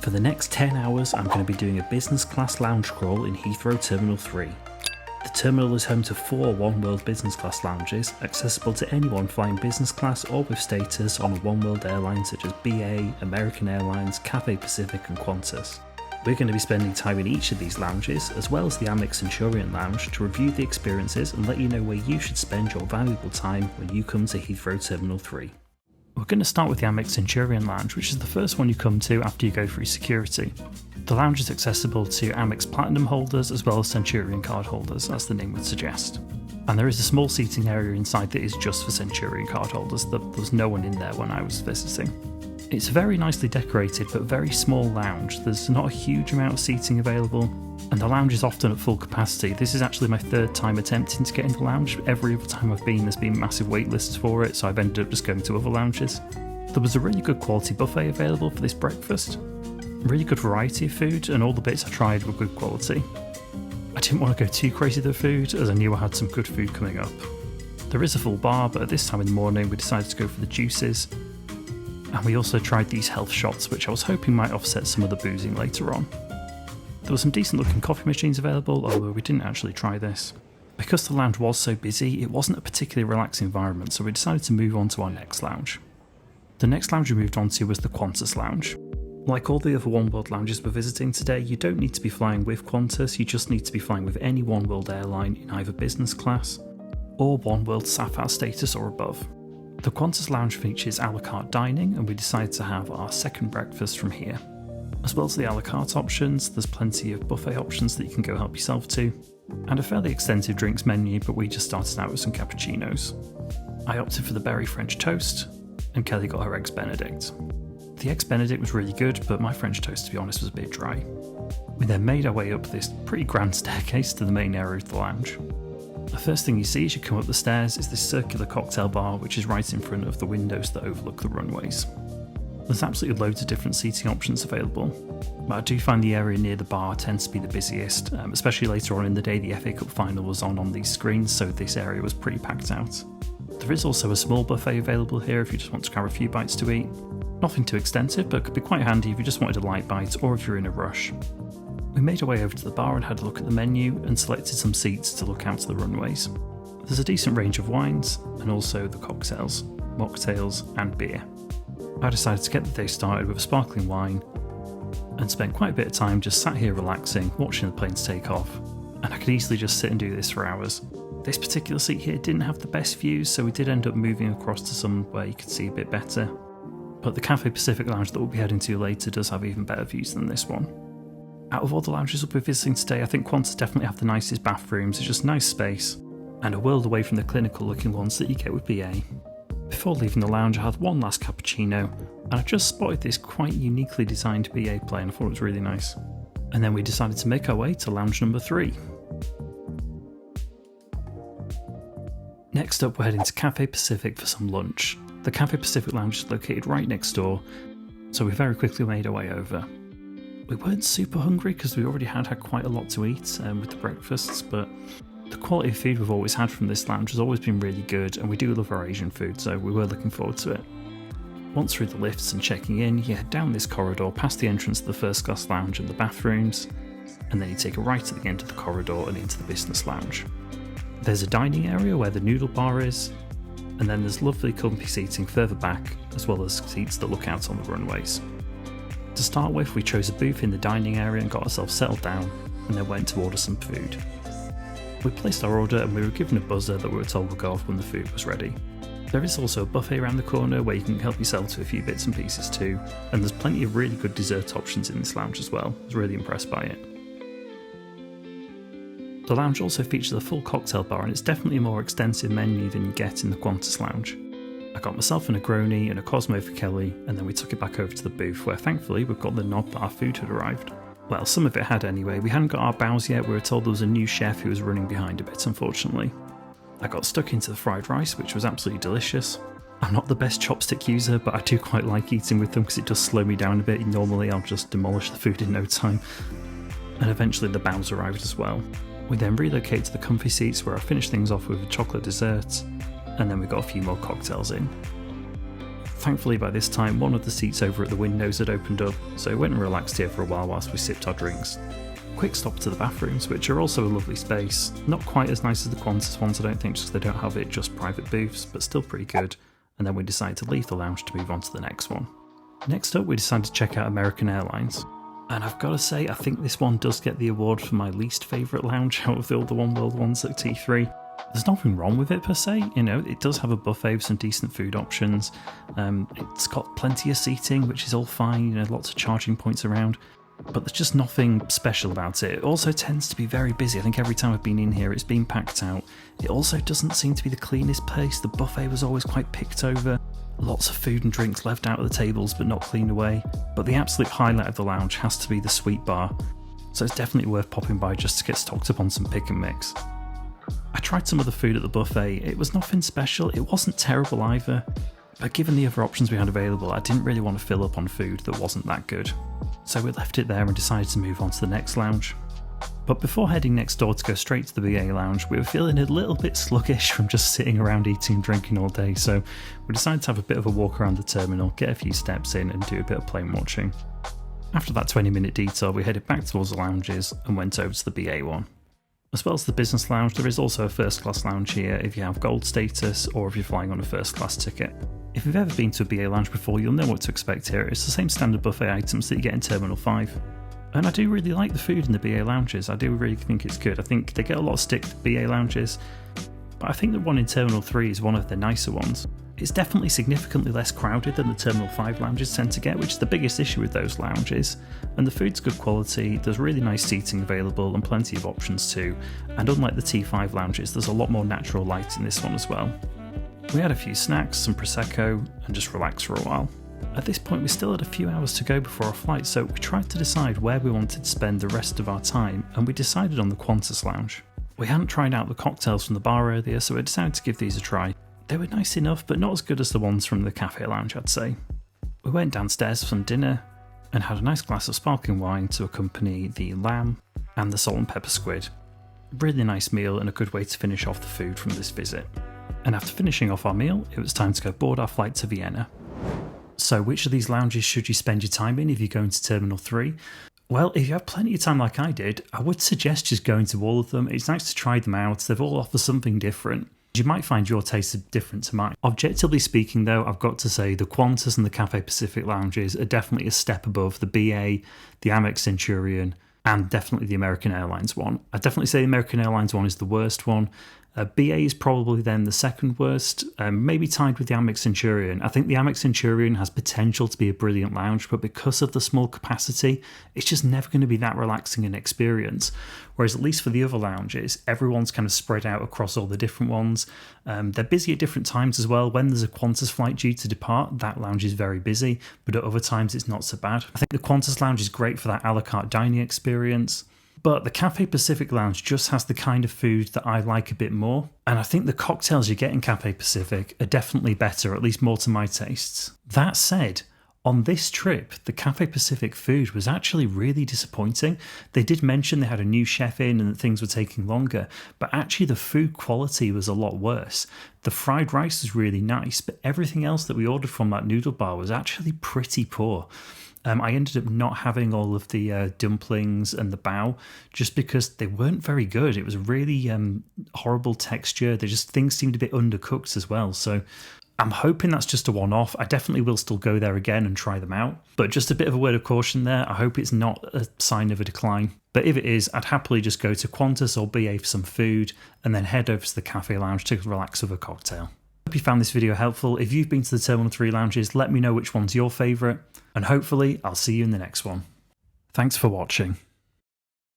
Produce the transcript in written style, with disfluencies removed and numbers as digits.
For the next 10 hours, I'm going to be doing a business class lounge crawl in Heathrow Terminal 3. The terminal is home to 4 Oneworld business class lounges, accessible to anyone flying business class or with status on a Oneworld airline such as BA, American Airlines, Cathay Pacific and Qantas. We're going to be spending time in each of these lounges, as well as the Amex Centurion Lounge, to review the experiences and let you know where you should spend your valuable time when you come to Heathrow Terminal 3. We're going to start with the Amex Centurion Lounge, which is the first one you come to after you go through security. The lounge is accessible to Amex Platinum holders as well as Centurion card holders, as the name would suggest. And there is a small seating area inside that is just for Centurion card holders. There was no one in there when I was visiting. It's a very nicely decorated but very small lounge. There's not a huge amount of seating available, and the lounge is often at full capacity. This is actually my third time attempting to get in the lounge. Every other time I've been, there's been massive wait lists for it, so I've ended up just going to other lounges. There was a really good quality buffet available for this breakfast. Really good variety of food, and all the bits I tried were good quality. I didn't want to go too crazy with the food, as I knew I had some good food coming up. There is a full bar, but at this time in the morning we decided to go for the juices. And we also tried these health shots, which I was hoping might offset some of the boozing later on. There were some decent looking coffee machines available, although we didn't actually try this. Because the lounge was so busy, it wasn't a particularly relaxing environment, so we decided to move on to our next lounge. The next lounge we moved on to was the Qantas Lounge. Like all the other Oneworld lounges we're visiting today, you don't need to be flying with Qantas, you just need to be flying with any Oneworld airline in either business class or Oneworld Sapphire status or above. The Qantas Lounge features a la carte dining, and we decided to have our second breakfast from here. As well as the a la carte options, there's plenty of buffet options that you can go help yourself to, and a fairly extensive drinks menu, but we just started out with some cappuccinos. I opted for the berry French toast, and Kelly got her eggs Benedict. The eggs Benedict was really good, but my French toast, to be honest, was a bit dry. We then made our way up this pretty grand staircase to the main area of the lounge. The first thing you see as you come up the stairs is this circular cocktail bar, which is right in front of the windows that overlook the runways. There's absolutely loads of different seating options available, but I do find the area near the bar tends to be the busiest, especially later on in the day. The FA Cup final was on these screens, so this area was pretty packed out. There is also a small buffet available here if you just want to grab a few bites to eat. Nothing too extensive, but could be quite handy if you just wanted a light bite or if you're in a rush. We made our way over to the bar and had a look at the menu and selected some seats to look out to the runways. There's a decent range of wines and also the cocktails, mocktails and beer. I decided to get the day started with a sparkling wine and spent quite a bit of time just sat here relaxing, watching the planes take off, and I could easily just sit and do this for hours. This particular seat here didn't have the best views, so we did end up moving across to some where you could see a bit better. But the Cathay Pacific Lounge that we'll be heading to later does have even better views than this one. Out of all the lounges we'll be visiting today, I think Qantas definitely have the nicest bathrooms. It's just nice space, and a world away from the clinical looking ones that you get with BA. Before leaving the lounge, I had one last cappuccino, and I just spotted this quite uniquely designed BA plane. I thought it was really nice. And then we decided to make our way to lounge number 3. Next up, we're heading to Cathay Pacific for some lunch. The Cathay Pacific Lounge is located right next door, so we very quickly made our way over. We weren't super hungry because we already had quite a lot to eat with the breakfasts, but the quality of food we've always had from this lounge has always been really good, and we do love our Asian food, so we were looking forward to it. Once through the lifts and checking in, you head down this corridor past the entrance to the first class lounge and the bathrooms, and then you take a right at the end of the corridor and into the business lounge. There's a dining area where the noodle bar is, and then there's lovely comfy seating further back, as well as seats that look out on the runways. To start with, we chose a booth in the dining area and got ourselves settled down, and then went to order some food. We placed our order and we were given a buzzer that we were told would go off when the food was ready. There is also a buffet around the corner where you can help yourself to a few bits and pieces too, and there's plenty of really good dessert options in this lounge as well. I was really impressed by it. The lounge also features a full cocktail bar, and it's definitely a more extensive menu than you get in the Qantas Lounge. I got myself a Negroni and a Cosmo for Kelly, and then we took it back over to the booth where thankfully we've got the nod that our food had arrived. Well, some of it had anyway. We hadn't got our bows yet. We were told there was a new chef who was running behind a bit, unfortunately. I got stuck into the fried rice, which was absolutely delicious. I'm not the best chopstick user, but I do quite like eating with them because it does slow me down a bit. Normally I'll just demolish the food in no time. And eventually the bows arrived as well. We then relocated to the comfy seats where I finished things off with a chocolate dessert, and then we got a few more cocktails in. Thankfully by this time one of the seats over at the windows had opened up, so we went and relaxed here for a while whilst we sipped our drinks. Quick stop to the bathrooms, which are also a lovely space. Not quite as nice as the Qantas ones I don't think, just because they don't have it just private booths, but still pretty good. And then we decided to leave the lounge to move on to the next one. Next up we decided to check out American Airlines. And I've got to say, I think this one does get the award for my least favourite lounge out of all the Oneworld ones at T3. There's nothing wrong with it per se, you know, it does have a buffet with some decent food options. It's got plenty of seating, which is all fine, you know, lots of charging points around. But there's just nothing special about it. It also tends to be very busy. I think every time I've been in here, it's been packed out. It also doesn't seem to be the cleanest place. The buffet was always quite picked over. Lots of food and drinks left out of the tables but not cleaned away. But the absolute highlight of the lounge has to be the sweet bar. So it's definitely worth popping by just to get stocked up on some pick and mix. I tried some of the food at the buffet. It was nothing special. It wasn't terrible either. But given the other options we had available, I didn't really want to fill up on food that wasn't that good. So we left it there and decided to move on to the next lounge. But before heading next door to go straight to the BA lounge, we were feeling a little bit sluggish from just sitting around eating and drinking all day, so we decided to have a bit of a walk around the terminal, get a few steps in and do a bit of plane watching. After that 20-minute detour, we headed back towards the lounges and went over to the BA one. As well as the business lounge, there is also a first class lounge here if you have gold status or if you're flying on a first class ticket. If you've ever been to a BA lounge before, you'll know what to expect here. It's the same standard buffet items that you get in Terminal 5. And I do really like the food in the BA lounges. I do really think it's good. I think they get a lot of stick to BA lounges, but I think the one in Terminal 3 is one of the nicer ones. It's definitely significantly less crowded than the Terminal 5 lounges tend to get, which is the biggest issue with those lounges. And the food's good quality, there's really nice seating available and plenty of options too. And unlike the T5 lounges, there's a lot more natural light in this one as well. We had a few snacks, some Prosecco, and just relaxed for a while. At this point we still had a few hours to go before our flight, so we tried to decide where we wanted to spend the rest of our time, and we decided on the Qantas Lounge. We hadn't tried out the cocktails from the bar earlier, so we decided to give these a try. They were nice enough, but not as good as the ones from the Cathay Lounge, I'd say. We went downstairs for some dinner, and had a nice glass of sparkling wine to accompany the lamb and the salt and pepper squid. Really nice meal and a good way to finish off the food from this visit. And after finishing off our meal, it was time to go board our flight to Vienna. So which of these lounges should you spend your time in if you go into Terminal 3? Well, if you have plenty of time like I did, I would suggest just going to all of them. It's nice to try them out, they've all offer something different. You might find your taste different to mine. Objectively speaking though, I've got to say the Qantas and the Cathay Pacific lounges are definitely a step above the BA, the Amex Centurion, and definitely the American Airlines one. I'd definitely say the American Airlines one is the worst one. BA is probably then the second worst, maybe tied with the Amex Centurion. I think the Amex Centurion has potential to be a brilliant lounge, but because of the small capacity, it's just never going to be that relaxing an experience. Whereas at least for the other lounges, everyone's kind of spread out across all the different ones. They're busy at different times as well. When there's a Qantas flight due to depart, that lounge is very busy, but at other times it's not so bad. I think the Qantas Lounge is great for that a la carte dining experience. But the Cathay Pacific Lounge just has the kind of food that I like a bit more. And I think the cocktails you get in Cathay Pacific are definitely better, at least more to my tastes. That said, on this trip, the Cathay Pacific food was actually really disappointing. They did mention they had a new chef in and that things were taking longer, but actually the food quality was a lot worse. The fried rice was really nice, but everything else that we ordered from that noodle bar was actually pretty poor. I ended up not having all of the dumplings and the bao just because they weren't very good. It was a really horrible texture. Things seemed a bit undercooked as well. So I'm hoping that's just a one-off. I definitely will still go there again and try them out. But just a bit of a word of caution there. I hope it's not a sign of a decline. But if it is, I'd happily just go to Qantas or BA for some food and then head over to the Cathay Lounge to relax with a cocktail. Hope you found this video helpful. If you've been to the Terminal 3 lounges, let me know which one's your favourite, and hopefully I'll see you in the next one. Thanks for watching.